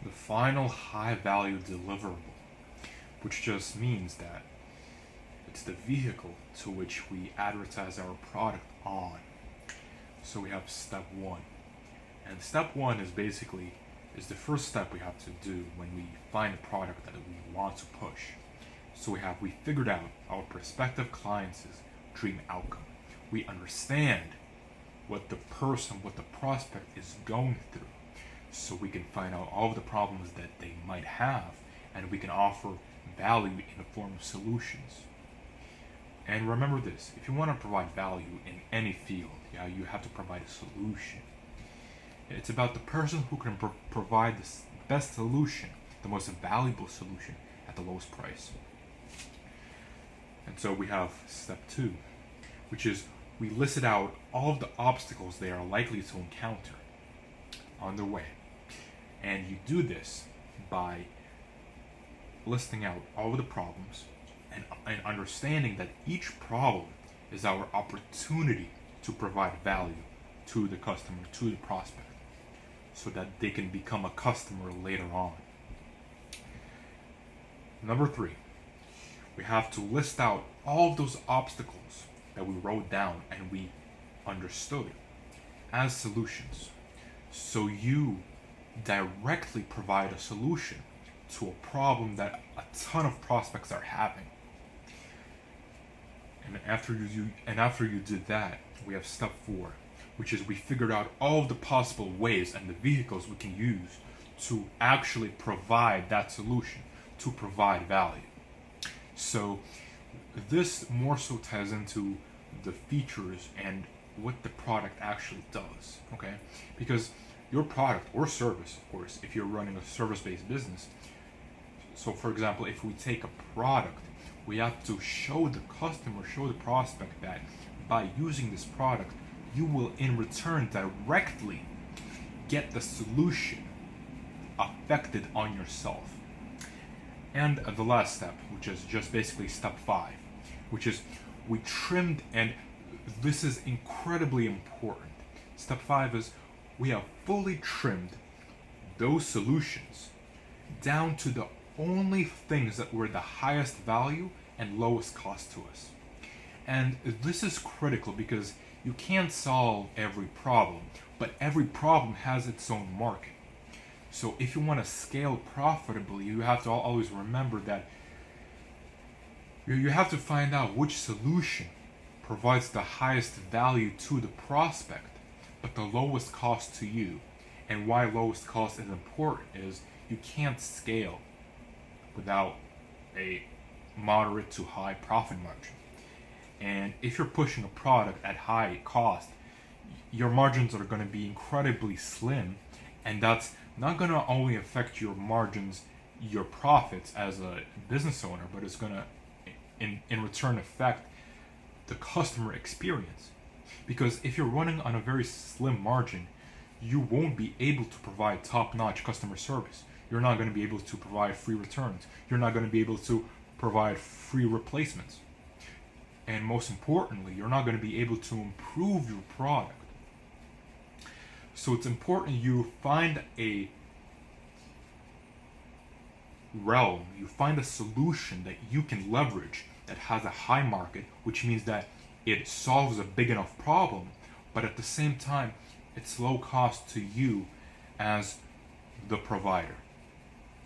the final high value deliverable, which just means that it's the vehicle to which we advertise our product on. So we have step one. And step one is the first step we have to do when we find a product that we want to push. So we figured out our prospective clients' dream outcome. We understand what the prospect is going through. So we can find out all of the problems that they might have, and we can offer value in the form of solutions. And remember this, if you want to provide value in any field, you have to provide a solution. It's about the person who can provide the best solution, the most valuable solution at the lowest price. And so we have step two, which is we listed out all of the obstacles they are likely to encounter on their way. And you do this by listing out all of the problems and understanding that each problem is our opportunity to provide value to the customer, to the prospect, so that they can become a customer later on. Number three, we have to list out all of those obstacles that we wrote down and we understood as solutions. So you directly provide a solution to a problem that a ton of prospects are having. And after you did that, we have step four, which is we figured out all of the possible ways and the vehicles we can use to actually provide that solution, to provide value. So this more so ties into the features and what the product actually does, okay? Because your product or service, of course, if you're running a service-based business, so for example, if we take a product, we have to show the customer, show the prospect that by using this product, you will in return directly get the solution affected on yourself. And the last step, which is just basically step five, which is we trimmed, and this is incredibly important. Step five is we have fully trimmed those solutions down to the only things that were the highest value and lowest cost to us. And this is critical because you can't solve every problem, but every problem has its own market. So if you want to scale profitably, you have to always remember that you have to find out which solution provides the highest value to the prospect, but the lowest cost to you. And why lowest cost is important is you can't scale without a moderate to high profit margin. And if you're pushing a product at high cost, your margins are going to be incredibly slim, and that's not going to only affect your margins, your profits as a business owner, but it's going to in return affect the customer experience. Because if you're running on a very slim margin, you won't be able to provide top-notch customer service. You're not going to be able to provide free returns. You're not going to be able to provide free replacements. And most importantly, you're not going to be able to improve your product. So it's important you find a realm, you find a solution that you can leverage that has a high market, which means that it solves a big enough problem, but at the same time, it's low cost to you as the provider.